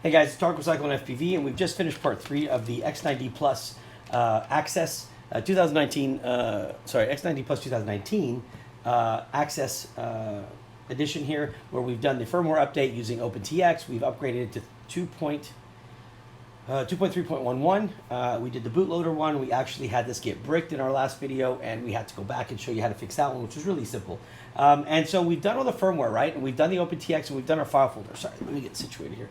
Hey guys, it's Dark Recycle and FPV, and we've just finished part 3 of the X9DPlus Access 2019. X9DPlus 2019 Access edition here, where we've done the firmware update using OpenTX. We've upgraded it to 2.3.11. We did the bootloader one. We actually had this get bricked in our last video, and we had to go back and show you how to fix that one, which was really simple. And so we've done all the firmware, right? And we've done the OpenTX, and we've done our file folder. Sorry, let me get situated here.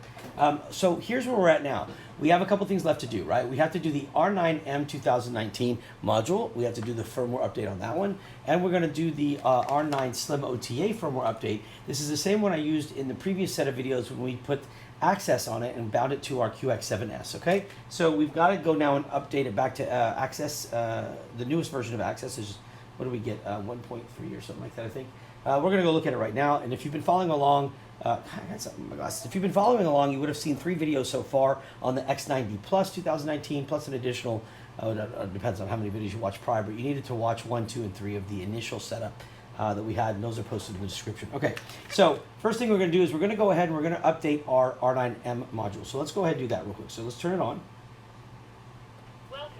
So here's where we're at now. We have a couple things left to do, right? We have to do the R9M 2019 module. We have to do the firmware update on that one. And we're going to do the R9 Slim OTA firmware update. This is the same one I used in the previous set of videos when we put Access on it and bound it to our QX7S, okay? So we've got to go now and update it back to Access. The newest version of Access is, what do we get, 1.3 or something like that, I think. We're going to go look at it right now, and if you've been following along, I got something in my glasses. If you've been following along, you would have seen 3 videos so far on the X9DPlus 2019, plus an additional, it depends on how many videos you watch prior, but you needed to watch 1, 2, and 3 of the initial setup that we had, and those are posted in the description. Okay, so first thing we're going to do is we're going to go ahead and we're going to update our R9M module. So let's go ahead and do that real quick. So let's turn it on.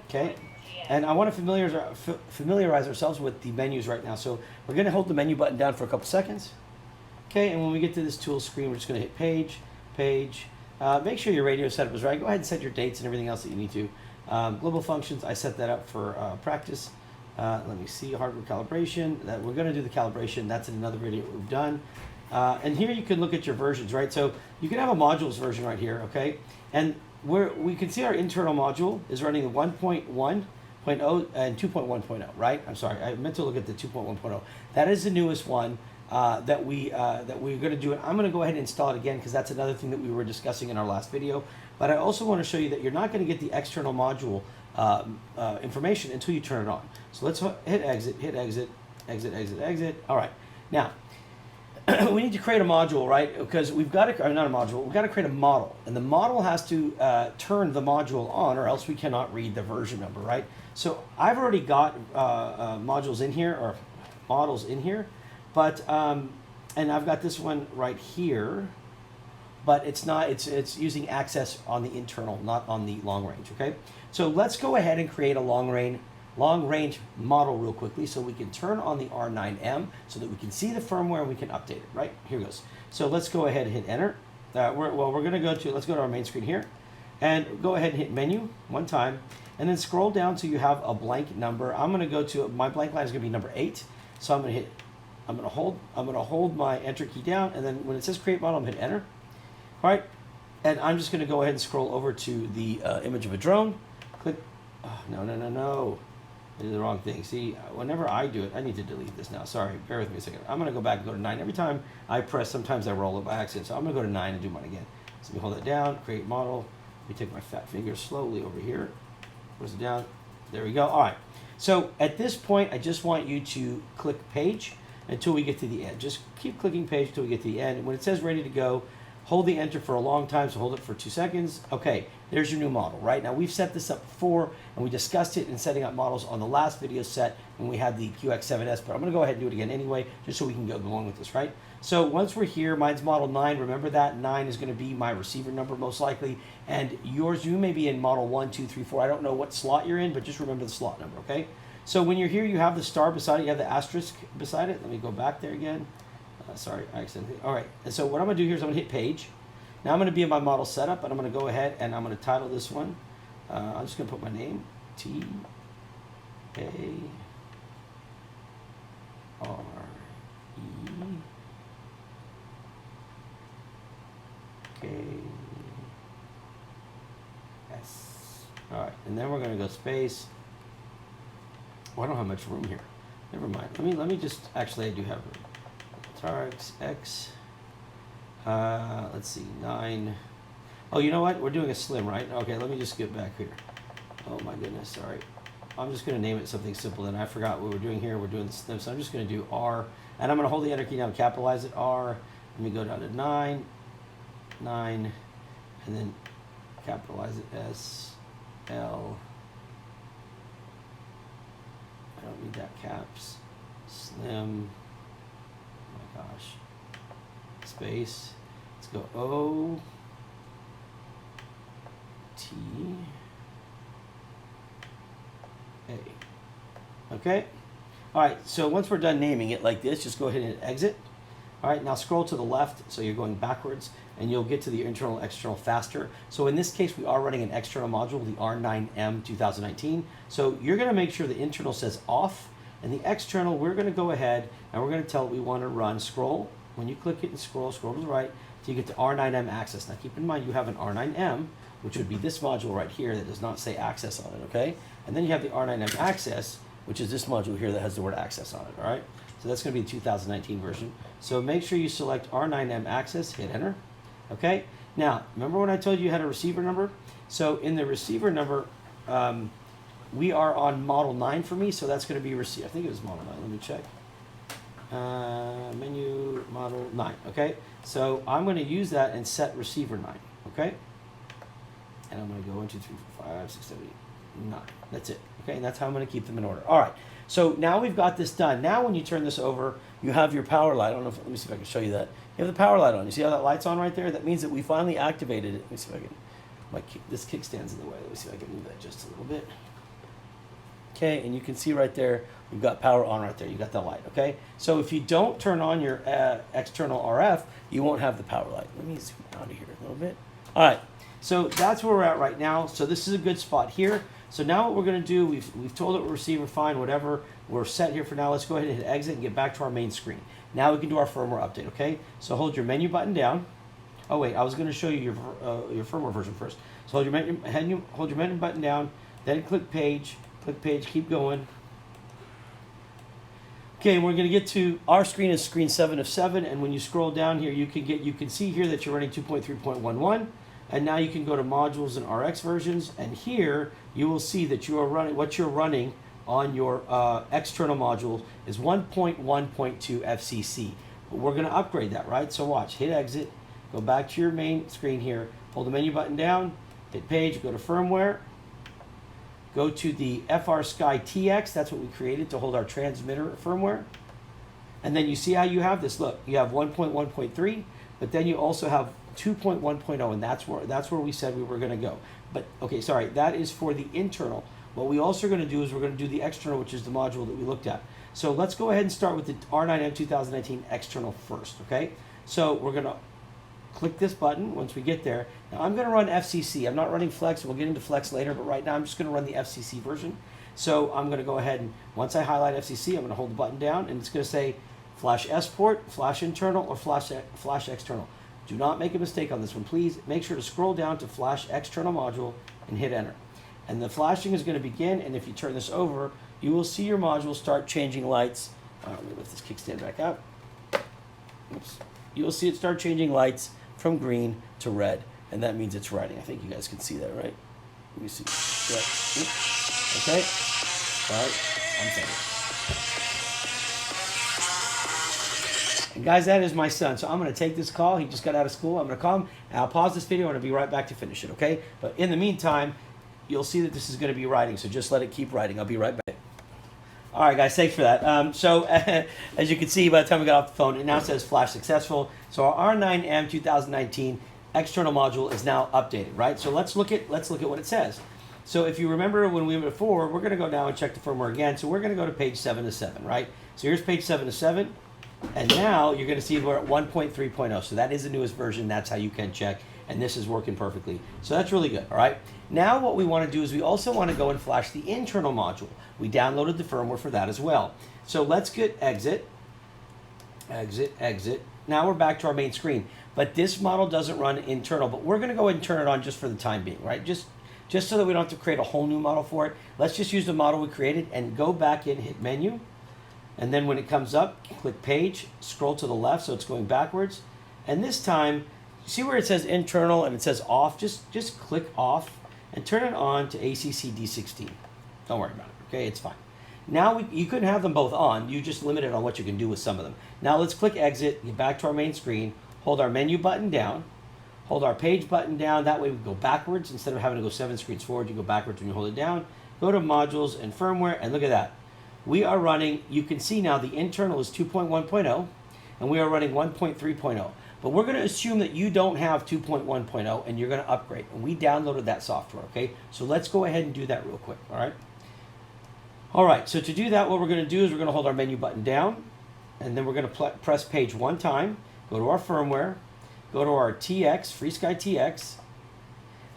Okay, and I want to familiarize ourselves with the menus right now. So we're going to hold the menu button down for a couple seconds. Okay, and when we get to this tool screen, we're just going to hit page, page. Make sure your radio setup is right. Go ahead and set your dates and everything else that you need to. Global functions, I set that up for practice. Let me see, hardware calibration. That we're going to do the calibration. That's in another video we've done. And here you can look at your versions, right? So you can have a modules version right here, okay? And we can see our internal module is running the 1.1.0 and 2.1.0, right? I'm sorry, I meant to look at the 2.1.0. That is the newest one that we're going to do. And I'm going to go ahead and install it again because that's another thing that we were discussing in our last video. But I also want to show you that you're not going to get the external module information until you turn it on. So let's hit exit, exit, exit, exit. All right. Now, we need to create a module, right? Because we've got to, not a module, we've got to create a model. And the model has to turn the module on, or else we cannot read the version number, right? So I've already got modules in here, or models in here, but, and I've got this one right here, but it's not, it's using Access on the internal, not on the long range, okay? So let's go ahead and create a long range model real quickly so we can turn on the R9M so that we can see the firmware and we can update it, right? Here goes. So let's go ahead and hit enter. We're going to go to, let's go to our main screen here and go ahead and hit menu one time and then scroll down till you have a blank number. I'm going to go to, my blank line is going to be number 8. So I'm going to hold my enter key down, and then when it says create model, I'm going to hit enter. All right. And I'm just going to go ahead and scroll over to the image of a drone. Click, oh, no. I did the wrong thing. See, whenever I do it, I need to delete this now. Sorry, bear with me a second. I'm going to go back and go to 9. Every time I press, sometimes I roll it by accident. So I'm going to go to 9 and do mine again. So let me hold that down, create model. Let me take my fat finger slowly over here. Press it down. There we go. All right. So at this point, I just want you to click page until we get to the end. Just keep clicking page until we get to the end. And when it says ready to go, hold the enter for a long time, so hold it for 2 seconds. Okay, there's your new model, right? Now we've set this up before, and we discussed it in setting up models on the last video set when we had the QX7S, but I'm gonna go ahead and do it again anyway, just so we can go along with this, right? So once we're here, mine's model 9, remember that 9 is gonna be my receiver number most likely, and yours, you may be in model 1, 2, 3, 4, I don't know what slot you're in, but just remember the slot number, okay? So when you're here, you have the star beside it, you have the asterisk beside it. Let me go back there again. Sorry, I accidentally. All right, and so what I'm going to do here is I'm going to hit page. Now I'm going to be in my model setup, and I'm going to go ahead and I'm going to title this one. I'm just going to put my name, T-A-R-E-K-S. All right, and then we're going to go space. Oh, I don't have much room here. Never mind. Let me just, actually I do have room. Targs X, let's see, 9. Oh, you know what? We're doing a slim, right? Okay, let me just get back here. Oh my goodness, sorry. I'm just going to name it something simple, and I forgot what we're doing here. We're doing the slim, so I'm just going to do R, and I'm going to hold the enter key down, capitalize it, R. Let me go down to 9, and then capitalize it, S, L. I don't need that caps. Slim. Oh my gosh. Space. Let's go O. Okay? All right, so once we're done naming it like this, just go ahead and hit exit. All right, now scroll to the left, so you're going backwards, and you'll get to the internal, external faster. So in this case, we are running an external module, the R9M 2019. So you're gonna make sure the internal says off, and the external, we're gonna go ahead, and we're gonna tell it we wanna run, scroll. When you click it and scroll to the right, till you get to R9M access. Now keep in mind, you have an R9M, which would be this module right here that does not say access on it, okay? And then you have the R9M access, which is this module here that has the word access on it, all right? So that's gonna be the 2019 version. So make sure you select R9M access, hit enter, okay? Now, remember when I told you had a receiver number? So in the receiver number, we are on model 9 for me, so that's gonna be receiver. I think it was model 9, let me check. Menu model 9, okay? So I'm gonna use that and set receiver 9, okay? And I'm gonna go 1, 2, 3, 4, 5, 6, 7, 8, 9. That's it, okay? And that's how I'm gonna keep them in order. All right, so now we've got this done. Now when you turn this over, you have your power light. I don't know if, let me see if I can show you that. You have the power light on. You see how that light's on right there? That means that we finally activated it. Let me see if I can, this kickstand's in the way. Let me see if I can move that just a little bit. Okay, and you can see right there, we've got power on right there. You got the light, okay? So if you don't turn on your external RF, you won't have the power light. Let me zoom out of here a little bit. All right, so that's where we're at right now. So this is a good spot here. So now what we're gonna do, we've told it we're receiver fine, whatever. We're set here for now. Let's go ahead and hit exit and get back to our main screen. Now we can do our firmware update, okay? So hold your menu button down. Oh wait, I was gonna show you your firmware version first. So hold your menu button down, then click page, keep going. Okay, and we're gonna get to, our screen is screen 7 of 7, and when you scroll down here, you can see here that you're running 2.3.11, and now you can go to modules and RX versions, and here you will see that you are running, what you're running on your external module is 1.1.2 FCC. But we're gonna upgrade that, right? So watch, hit exit, go back to your main screen here, hold the menu button down, hit page, go to firmware, go to the FrSky TX, that's what we created to hold our transmitter firmware. And then you see how you have this, look, you have 1.1.3, but then you also have 2.1.0, and that's where we said we were gonna go. But, okay, sorry, that is for the internal. What we also are gonna do is we're gonna do the external, which is the module that we looked at. So let's go ahead and start with the R9M 2019 external first, okay? So we're gonna click this button once we get there. Now I'm gonna run FCC. I'm not running Flex, we'll get into Flex later, but right now I'm just gonna run the FCC version. So I'm gonna go ahead and, once I highlight FCC, I'm gonna hold the button down, and it's gonna say Flash S port, Flash internal, or Flash external. Do not make a mistake on this one. Please make sure to scroll down to Flash external module and hit enter. And the flashing is gonna begin, and if you turn this over, you will see your module start changing lights. Let me lift this kickstand back out. Oops. You'll see it start changing lights from green to red, and that means it's writing. I think you guys can see that, right? Let me see. Yeah. Okay. All right. I'm sorry. And guys, that is my son. So I'm going to take this call. He just got out of school. I'm going to call him, and I'll pause this video, and I'll be right back to finish it, okay? But in the meantime, you'll see that this is going to be writing, so just let it keep writing. I'll be right back. All right, guys, thanks for that. So as you can see, by the time we got off the phone, it now says flash successful. So our R9M 2019 external module is now updated, right? So let's look at what it says. So if you remember when we went before, we're going to go now and check the firmware again. So we're going to go to page 7 of 7, right? So here's page 7 of 7. And now you're going to see we're at 1.3.0. So that is the newest version. That's how you can check. And this is working perfectly. So that's really good, all right? Now what we want to do is we also want to go and flash the internal module. We downloaded the firmware for that as well. So let's get exit. Now we're back to our main screen. But this model doesn't run internal, but we're going to go ahead and turn it on just for the time being, right? Just so that we don't have to create a whole new model for it. Let's just use the model we created and go back in, hit menu. And then when it comes up, click page, scroll to the left so it's going backwards. And this time, see where it says internal and it says off? Just click off and turn it on to ACC D16. Don't worry about it, okay? It's fine. Now you couldn't have them both on. You just limited on what you can do with some of them. Now let's click exit, get back to our main screen, hold our menu button down, hold our page button down. That way we go backwards. Instead of having to go 7 screens forward, you go backwards when you hold it down. Go to modules and firmware, and look at that. We are running, you can see now the internal is 2.1.0, and we are running 1.3.0. But we're going to assume that you don't have 2.1.0 and you're going to upgrade. And we downloaded that software, okay? So let's go ahead and do that real quick, all right? All right, so to do that, what we're going to do is we're going to hold our menu button down, and then we're going to press page one time, go to our firmware, go to our TX, FrSky TX,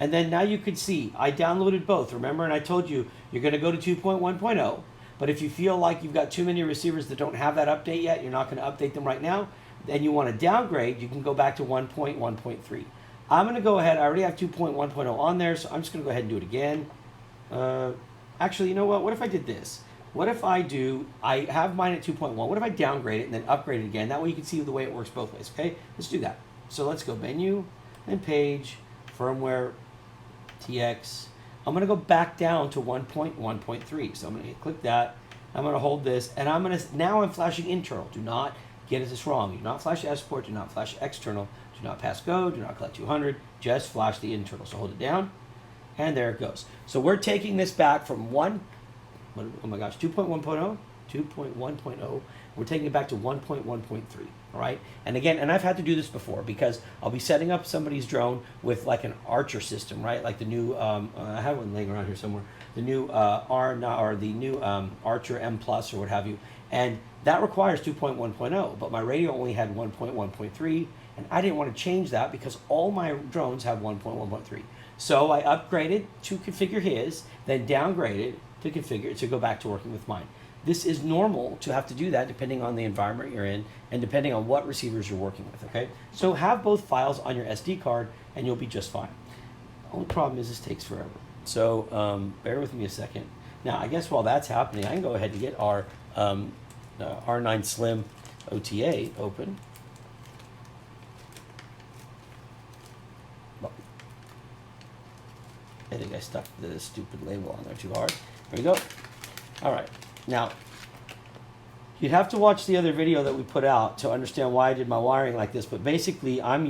and then now you can see I downloaded both. Remember, and I told you you're going to go to 2.1.0, but if you feel like you've got too many receivers that don't have that update yet, you're not going to update them right now, then you want to downgrade, you can go back to 1.1.3. I'm going to go ahead, I already have 2.1.0 on there, so I'm just going to go ahead and do it again. Actually, you know what if I did this? What if I have mine at 2.1, what if I downgrade it and then upgrade it again? That way you can see the way it works both ways, okay? Let's do that. So let's go menu, then page, firmware, TX. I'm going to go back down to 1.1.3. So I'm going to click that. I'm going to hold this, and now I'm flashing internal. Do not get this wrong. Do not flash S port. Do not flash external. Do not pass go. Do not collect 200. Just flash the internal. So hold it down, and there it goes. So we're taking this back from 2.1.0. We're taking it back to 1.1.3. All right, and again, and I've had to do this before because I'll be setting up somebody's drone with like an Archer system, right? Like the new, I have one laying around here somewhere, the new R9 or the new Archer M Plus or what have you, and that requires 2.1.0, but my radio only had 1.1.3, and I didn't want to change that because all my drones have 1.1.3. So I upgraded to configure his, then downgraded to configure to go back to working with mine. This is normal to have to do that depending on the environment you're in and depending on what receivers you're working with, okay? So have both files on your SD card and you'll be just fine. The only problem is this takes forever. So bear with me a second. Now, I guess while that's happening, I can go ahead and get our R9 Slim OTA open. I think I stuck the stupid label on there too hard. There we go. All right. Now, you'd have to watch the other video that we put out to understand why I did my wiring like this, but basically I'm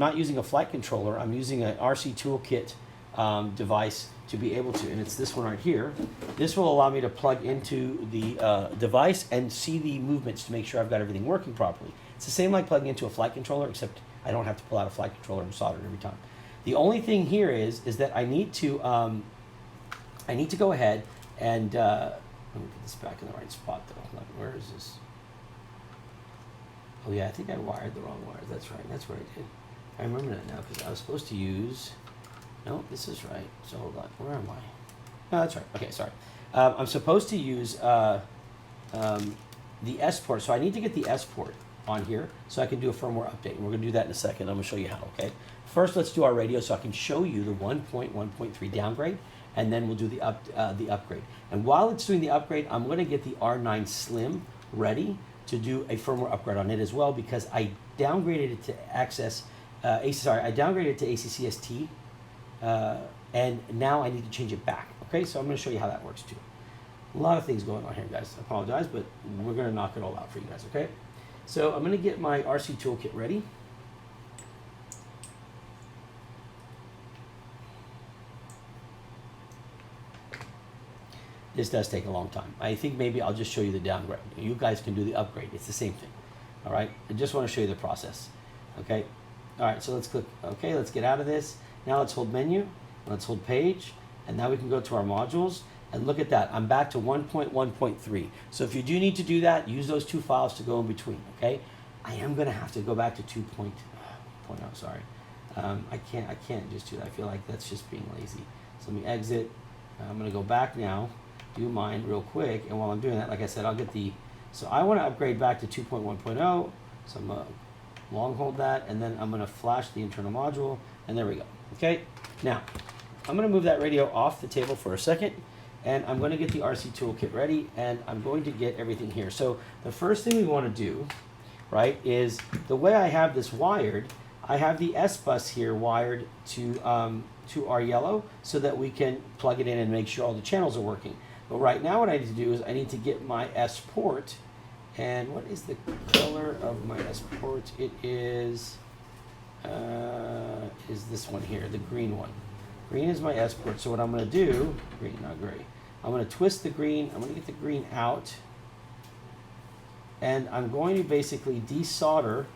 not using a flight controller, I'm using an RC toolkit device to be able to, and it's this one right here. This will allow me to plug into the device and see the movements to make sure I've got everything working properly. It's the same like plugging into a flight controller, except I don't have to pull out a flight controller and solder it every time. The only thing here is that I need to go ahead and let me put this back in the right spot though. Where is this? Oh yeah, I think I wired the wrong wires. That's right. That's what I did. I remember that now because I was supposed to use. No, this is right. So hold on. Where am I? No, that's right. Okay, sorry. I'm supposed to use the S port. So I need to get the S port on here so I can do a firmware update. And we're going to do that in a second. I'm going to show you how. Okay. First, let's do our radio so I can show you the 1.1.3 downgrade. And then we'll do the upgrade. And while it's doing the upgrade, I'm going to get the R9 Slim ready to do a firmware upgrade on it as well because I downgraded it to I downgraded it to ACCST, and now I need to change it back. Okay, so I'm going to show you how that works too. A lot of things going on here, guys. I apologize, but we're going to knock it all out for you guys. Okay, so I'm going to get my RC toolkit ready. This does take a long time. I think maybe I'll just show you the downgrade. You guys can do the upgrade. It's the same thing. All right. I just want to show you the process. Okay. All right. So let's click. Okay. Let's get out of this. Now let's hold menu. Let's hold page. And now we can go to our modules. And look at that. I'm back to 1.1.3. So if you do need to do that, use those two files to go in between. Okay. I am going to have to go back to 2.0. Sorry. I can't just do that. I feel like that's just being lazy. So let me exit. I'm going to go back now. Do mine real quick, and while I'm doing that, like I said, I'll get so I want to upgrade back to 2.1.0, so I'm going to long hold that, and then I'm going to flash the internal module, and there we go. Okay, now I'm going to move that radio off the table for a second, and I'm going to get the RC toolkit ready, and I'm going to get everything here. So the first thing we want to do, right, is the way I have this wired, I have the S bus here wired to our yellow so that we can plug it in and make sure all the channels are working. But right now what I need to do is I need to get my S port, and what is the color of my S port? It is this one here, the green one. Green is my S port, so what I'm going to do, green, not gray, I'm going to twist the green, I'm going to get the green out, and I'm going to basically desolder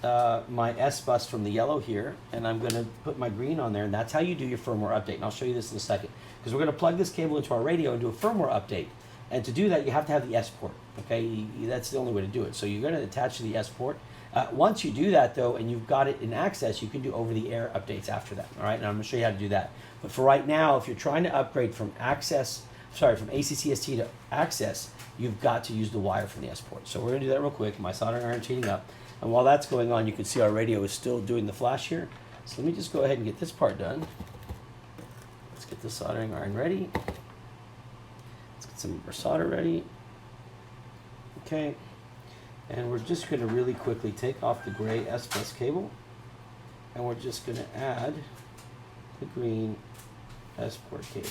my S bus from the yellow here, and I'm going to put my green on there, and that's how you do your firmware update. And I'll show you this in a second, because we're going to plug this cable into our radio and do a firmware update. And to do that, you have to have the S port. Okay, that's the only way to do it. So you're going to attach to the S port. Once you do that, though, and you've got it in access, you can do over-the-air updates after that. All right, and I'm going to show you how to do that. But for right now, if you're trying to upgrade from from ACCST to access, you've got to use the wire from the S port. So we're going to do that real quick. My soldering iron's heating up. And while that's going on, you can see our radio is still doing the flash here. So let me just go ahead and get this part done. Let's get the soldering iron ready. Let's get some of our solder ready. Okay. And we're just going to really quickly take off the gray S bus cable. And we're just going to add the green S port cable.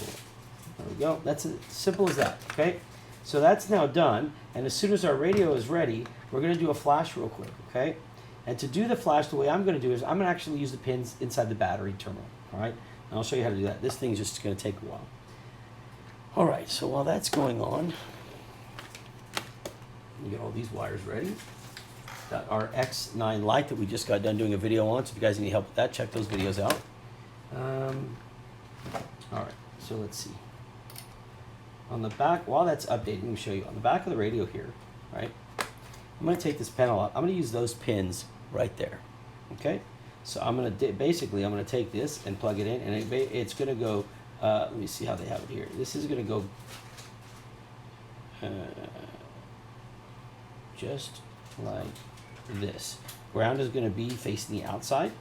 There we go. That's as simple as that. Okay. So that's now done. And as soon as our radio is ready, we're going to do a flash real quick. Okay. And to do the flash, the way I'm going to do is I'm going to actually use the pins inside the battery terminal. All right. And I'll show you how to do that. This thing is just going to take a while. All right. So while that's going on, we get all these wires ready. Got our X9 light that we just got done doing a video on. So if you guys need help with that, check those videos out. All right, so let's see. On the back, while that's updating, let me show you. On the back of the radio here, right? I'm going to take this panel out. I'm going to use those pins right there. Okay? So I'm going to basically I'm going to take this and plug it in, and it's going to go. Let me see how they have it here. This is going to go. Just like this. Ground is going to be facing the outside.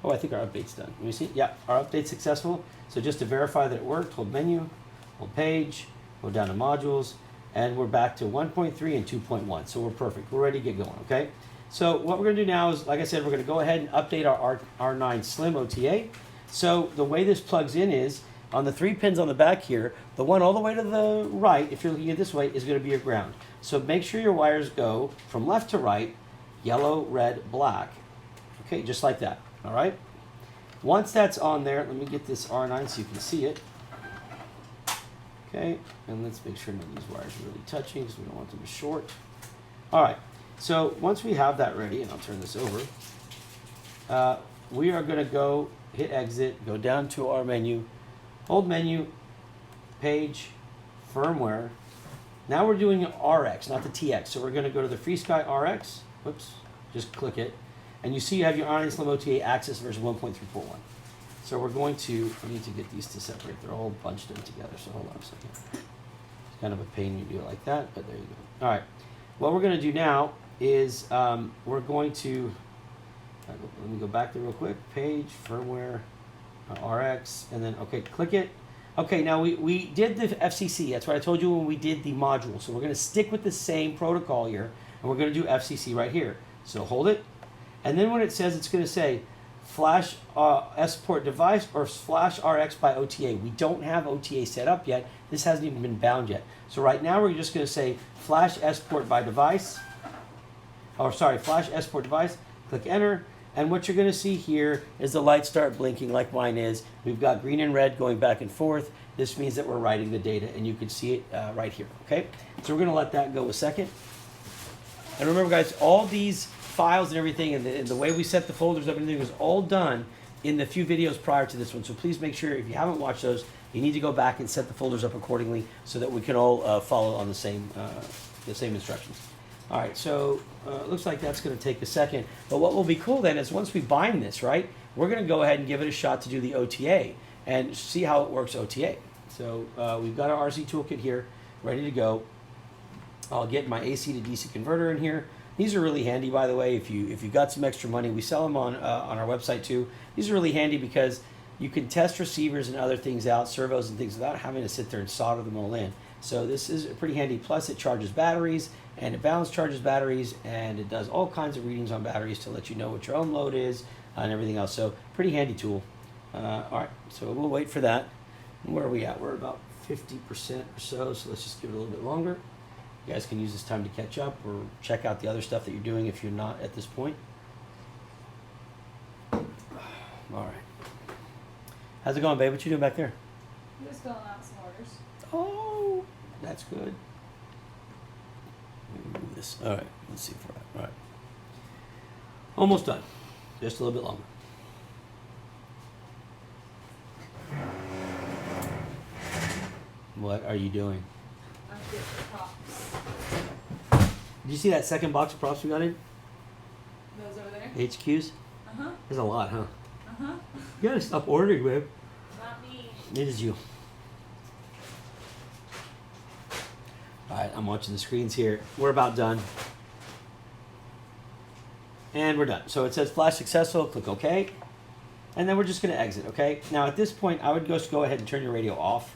Oh, I think our update's done. Let me see. Yeah, our update's successful. So just to verify that it worked, hold menu, hold page, go down to modules, and we're back to 1.3 and 2.1. So we're perfect. We're ready to get going, okay? So what we're going to do now is, like I said, we're going to go ahead and update our R9 Slim OTA. So the way this plugs in is, on the 3 pins on the back here, the one all the way to the right, if you're looking at this way, is going to be your ground. So make sure your wires go from left to right, yellow, red, black. Okay, just like that, all right? Once that's on there, let me get this R9 so you can see it. Okay, and let's make sure none of these wires are really touching because we don't want them to short. All right, so once we have that ready, and I'll turn this over, we are going to go hit exit, go down to our menu, hold menu, page, firmware. Now we're doing RX, not the TX. So we're going to go to the FrSky RX. Whoops, just click it. And you see you have your R9 Slim OTA Access version 1.3.1. So we're going to, I need to get these to separate. They're all bunched in together, so hold on a second. It's kind of a pain when you do it like that, but there you go. All right, what we're going to do now is we're going to, let me go back there real quick. Page, firmware, RX, and then, okay, click it. Okay, now we did the FCC. That's what I told you when we did the module. So we're going to stick with the same protocol here, and we're going to do FCC right here. So hold it, and then when it says, it's going to say flash S port device or flash RX by OTA. We don't have OTA set up yet. This hasn't even been bound yet. So right now we're just going to say flash S port by device, or sorry, flash S port device. Click enter. And what you're going to see here is the lights start blinking like mine is. We've got green and red going back and forth. This means that we're writing the data, and you can see it right here, okay? So we're going to let that go a second. And remember, guys, all these files and everything and the way we set the folders up and everything was all done in the few videos prior to this one. So please make sure, if you haven't watched those, you need to go back and set the folders up accordingly so that we can all follow on the same instructions. All right, so it looks like that's going to take a second. But what will be cool then is once we bind this, right, we're going to go ahead and give it a shot to do the OTA and see how it works OTA. So we've got our RC toolkit here ready to go. I'll get my AC to DC converter in here. These are really handy, by the way, if you've got some extra money. We sell them on our website too. These are really handy because you can test receivers and other things out, servos and things, without having to sit there and solder them all in. So this is pretty handy. Plus it charges batteries, and it balance charges batteries, and it does all kinds of readings on batteries to let you know what your own load is and everything else. So pretty handy tool. All right, so we'll wait for that. Where are we at? We're about 50% or so, so let's just give it a little bit longer. You guys can use this time to catch up or check out the other stuff that you're doing if you're not at this point. All right. How's it going, babe? What you doing back there? I'm just filling out some orders. Oh, that's good. Let me move this. All right, let's see if we're at. All right. Almost done. Just a little bit longer. What are you doing? I'm getting the props. Did you see that second box of props we got in? Those over there? HQs? Uh-huh. There's a lot, huh? Uh-huh. You gotta stop ordering, man. Not me. It is you. Alright, I'm watching the screens here. We're about done. And we're done. So it says flash successful, click OK. And then we're just gonna exit, okay? Now at this point, I would just go ahead and turn your radio off.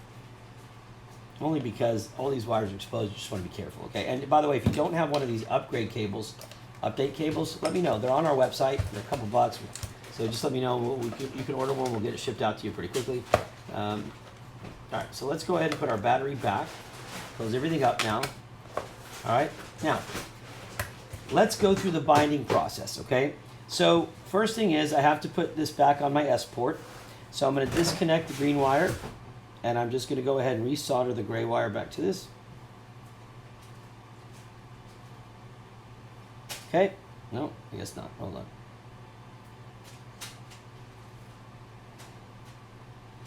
Only because all these wires are exposed, you just wanna be careful, okay? And by the way, if you don't have one of these upgrade cables, update cables, let me know. They're on our website, they're a couple bucks. So just let me know, you can order one, we'll get it shipped out to you pretty quickly. All right, so let's go ahead and put our battery back. Close everything up now. All right, now, let's go through the binding process, okay? So first thing is I have to put this back on my S port. So I'm gonna disconnect the green wire and I'm just gonna go ahead and resolder the gray wire back to this. Okay, no, I guess not, hold on.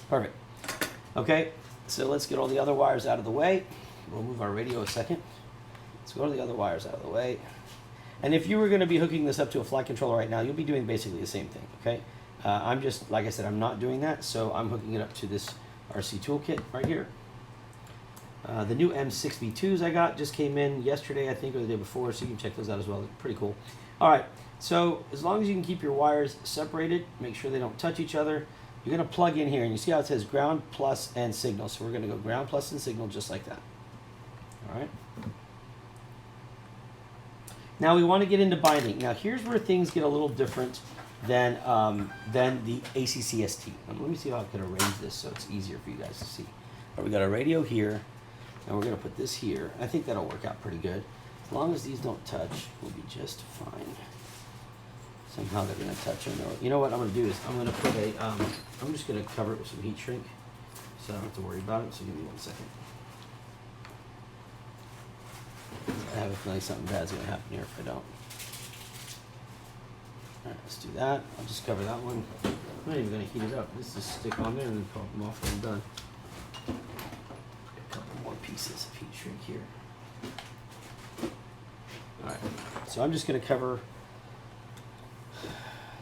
Perfect. Okay, so let's get all the other wires out of the way. We'll move our radio a second. Let's go to the other wires out of the way. And if you were going to be hooking this up to a flight controller right now, you'll be doing basically the same thing, okay? I'm just, like I said, I'm not doing that, so I'm hooking it up to this RC toolkit right here. The new M6V2s I got just came in yesterday, I think, or the day before, so you can check those out as well. They're pretty cool. All right, so as long as you can keep your wires separated, make sure they don't touch each other, you're going to plug in here, and you see how it says ground, plus, and signal. So we're going to go ground, plus, and signal just like that. All right. Now we want to get into binding. Now here's where things get a little different than the ACCST. Let me see how I can arrange this so it's easier for you guys to see. All right, we got our radio here, and we're going to put this here. I think that'll work out pretty good. As long as these don't touch, we'll be just fine. Somehow they're going to touch them. You know what I'm going to do is I'm going to put a, I'm just going to cover it with some heat shrink so I don't have to worry about it. So give me 1 second. I have a feeling something bad's going to happen here if I don't. Alright, let's do that. I'll just cover that one. I'm not even going to heat it up. This just stick on there and then pop them off when I'm done. A couple more pieces of heat shrink here. Alright, so I'm just going to cover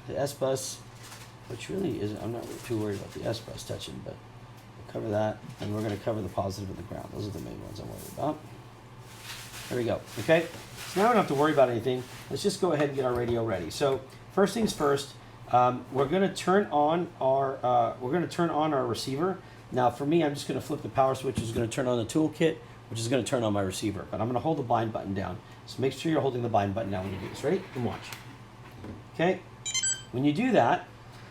the S-bus, which really isn't, I'm not really too worried about the S-bus touching, but we'll cover that, and we're going to cover the positive and the ground. Those are the main ones I'm worried about. There we go, okay? So now we don't have to worry about anything. Let's just go ahead and get our radio ready. So first things first, we're going to turn on our receiver. Now for me, I'm just going to flip the power switch, which is going to turn on the toolkit, which is going to turn on my receiver. But I'm going to hold the bind button down. So make sure you're holding the bind button down when you do this. Ready? And watch. Okay? When you do that,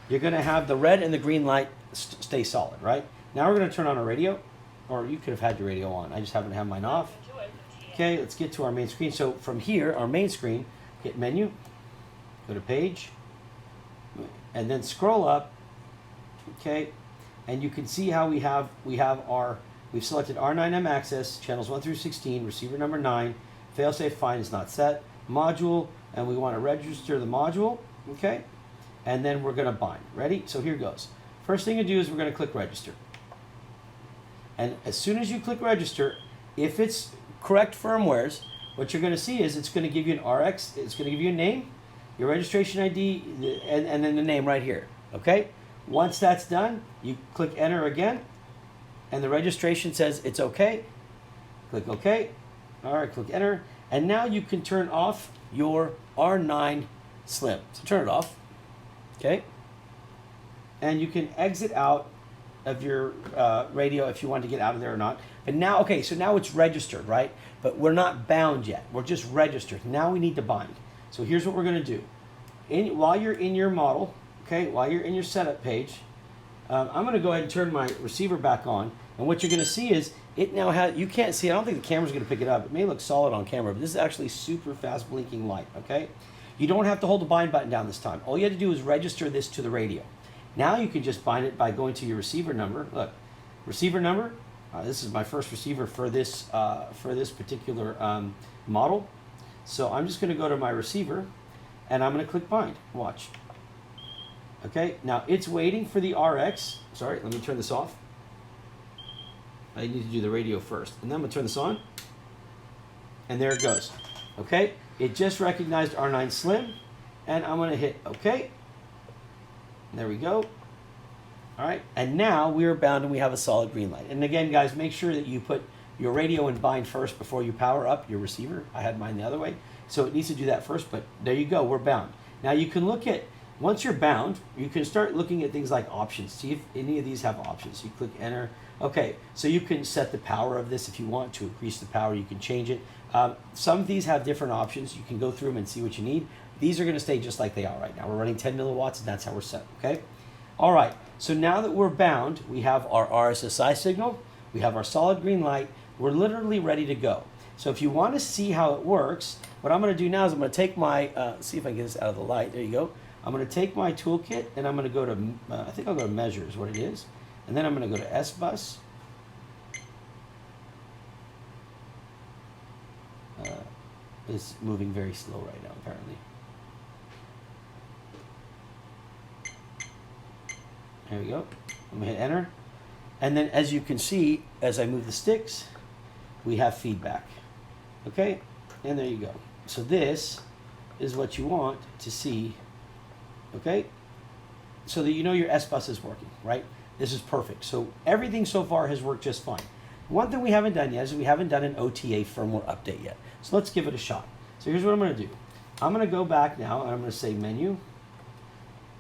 you're going to have the red and the green light stay solid, right? Now we're going to turn on our radio, or you could have had your radio on. I just happen to have mine off. Okay, let's get to our main screen. So from here, our main screen, hit menu, go to page, and then scroll up, okay, and you can see how we've selected R9M access, channels 1 through 16, receiver number 9, failsafe fine is not set, module, and we want to register the module, okay, and then we're going to bind. Ready? So here goes. First thing to do is we're going to click register. And as soon as you click register, if it's correct firmwares, what you're going to see is it's going to give you an RX, it's going to give you a name, your registration ID, and then the name right here, okay? Once that's done, you click enter again, and the registration says it's okay. Click OK. All right, click enter, and now you can turn off your R9 Slim. So turn it off, okay? And you can exit out of your radio if you want to get out of there or not. But now, okay, so now it's registered, right? But we're not bound yet. We're just registered. Now we need to bind. So here's what we're going to do. While you're in your model, okay, while you're in your setup page, I'm going to go ahead and turn my receiver back on. And what you're going to see is it now has, you can't see, I don't think the camera's going to pick it up. It may look solid on camera, but this is actually super fast blinking light, okay? You don't have to hold the bind button down this time. All you have to do is register this to the radio. Now you can just bind it by going to your receiver number. Look, receiver number. This is my first receiver for this particular model. So I'm just going to go to my receiver, and I'm going to click bind. Watch. Okay, now it's waiting for the RX. Sorry, let me turn this off. I need to do the radio first. And then I'm going to turn this on. And there it goes. Okay, it just recognized R9 Slim. And I'm going to hit OK. There we go. All right, and now we are bound and we have a solid green light. And again, guys, make sure that you put your radio in bind first before you power up your receiver. I had mine the other way. So it needs to do that first, but there you go, we're bound. Now you can look at, once you're bound, you can start looking at things like options. See if any of these have options. You click enter. Okay, so you can set the power of this if you want to increase the power, you can change it. Some of these have different options. You can go through them and see what you need. These are gonna stay just like they are right now. We're running 10 milliwatts and that's how we're set, okay? All right, so now that we're bound, we have our RSSI signal, we have our solid green light, we're literally ready to go. So if you want to see how it works, what I'm going to do now is I'm going to take my, see if I can get this out of the light, there you go. I'm going to take my toolkit and I'm going to go to, I think I'll go to measures, what it is. And then I'm going to go to S-Bus. It's moving very slow right now, apparently. There we go. I'm going to hit enter. And then as you can see, as I move the sticks, we have feedback. Okay? And there you go. So this is what you want to see. Okay? So that you know your S-Bus is working, right? This is perfect. So everything so far has worked just fine. One thing we haven't done yet is we haven't done an OTA firmware update yet. So let's give it a shot. So here's what I'm going to do. I'm going to go back now and I'm going to say menu.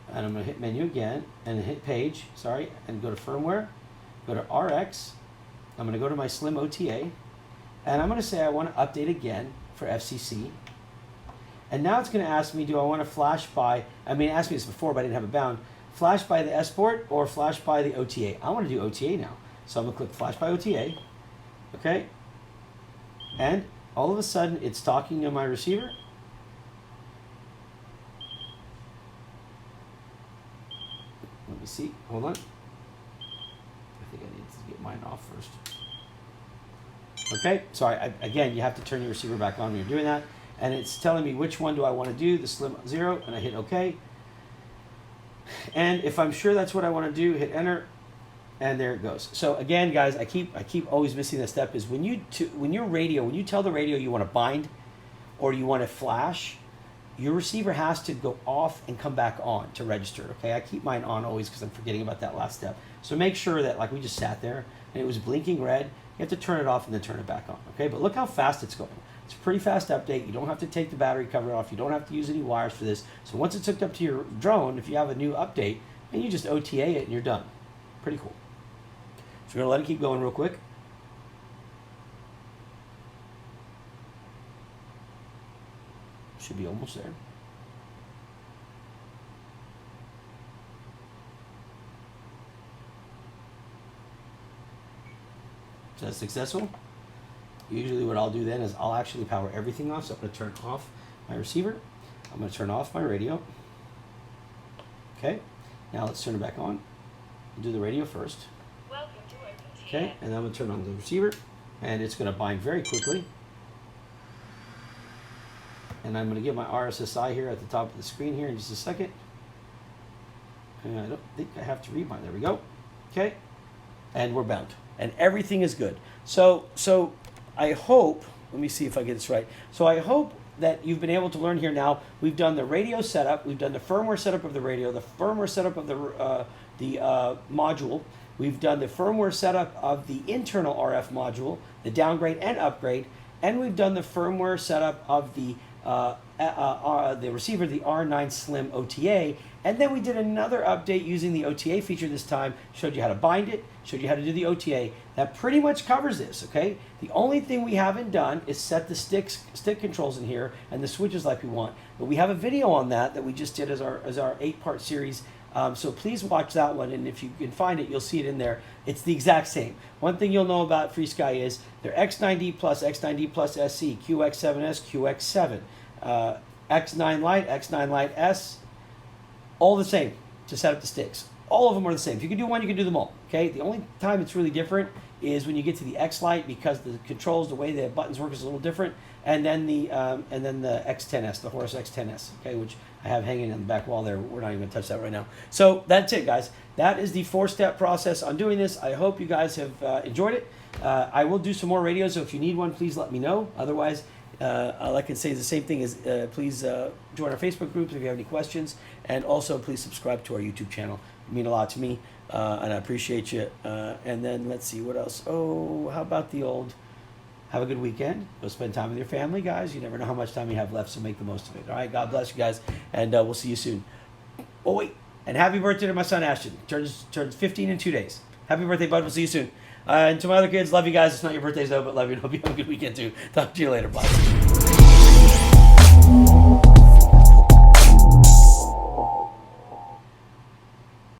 And I'm going to hit menu again and hit page, sorry, and go to firmware, go to RX. I'm going to go to my Slim OTA and I'm going to say I want to update again for FCC. And now it's going to ask me, do I want to flash by, I mean, it asked me this before, but I didn't have it bound, flash by the S port or flash by the OTA. I want to do OTA now. So I'm going to click flash by OTA, okay? And all of a sudden it's talking to my receiver. Let me see, hold on. I think I need to get mine off first. Okay, sorry, again, you have to turn your receiver back on when you're doing that. And it's telling me which one do I want to do, the Slim 0, and I hit OK. And if I'm sure that's what I want to do, hit enter, and there it goes. So again, guys, I keep always missing that step, is when you tell the radio you want to bind or you want to flash, your receiver has to go off and come back on to register, okay? I keep mine on always because I'm forgetting about that last step. So make sure that, like, we just sat there and it was blinking red, you have to turn it off and then turn it back on, okay? But look how fast it's going. It's a pretty fast update. You don't have to take the battery cover off. You don't have to use any wires for this. So once it's hooked up to your drone, if you have a new update, and you just OTA it and you're done. Pretty cool. So we're gonna let it keep going real quick. Should be almost there. Is that successful? Usually what I'll do then is I'll actually power everything off. So I'm going to turn off my receiver. I'm going to turn off my radio. Okay. Now let's turn it back on. We'll do the radio first. Welcome to OpenTN. Okay. And then I'm going to turn on the receiver. And it's going to bind very quickly. And I'm going to get my RSSI here at the top of the screen here in just a second. And I don't think I have to read mine. There we go. Okay. And we're bound. And everything is good. So I hope, let me see if I get this right. So I hope that you've been able to learn here now. We've done the radio setup. We've done the firmware setup of the radio, the firmware setup of the module. We've done the firmware setup of the internal RF module, the downgrade and upgrade. And we've done the firmware setup of the receiver, the R9 Slim OTA. And then we did another update using the OTA feature this time, showed you how to bind it, showed you how to do the OTA. That pretty much covers this, okay? The only thing we haven't done is set the stick controls in here and the switches like we want. But we have a video on that we just did as our 8-part series. So please watch that one, and if you can find it, you'll see it in there. It's the exact same. One thing you'll know about FrSky is their X9DPlus, X9DPlus SE, QX7S, QX7, X9 Lite, X9 Lite S, all the same to set up the sticks. All of them are the same. If you can do one, you can do them all, okay? The only time it's really different is when you get to the X Lite, because the controls, the way the buttons work is a little different, and then the X10s, the Horus X10s, okay, which I have hanging on the back wall there. We're not even going to touch that right now. So that's it, guys. That is the 4-step process on doing this. I hope you guys have enjoyed it. I will do some more radios, so if you need one, please let me know. Otherwise, all I can say is the same thing. Is please join our Facebook groups if you have any questions, and also please subscribe to our YouTube channel. It means a lot to me, and I appreciate you. And then let's see what else. Oh, how about the old? Have a good weekend. Go spend time with your family, guys. You never know how much time you have left, so make the most of it. All right, God bless you guys, and we'll see you soon. Oh wait, and happy birthday to my son Ashton. Turns 15 in 2 days. Happy birthday, bud. We'll see you soon. And to my other kids, love you guys. It's not your birthdays though, but love you. Hope you have a good weekend too. Talk to you later. Bye.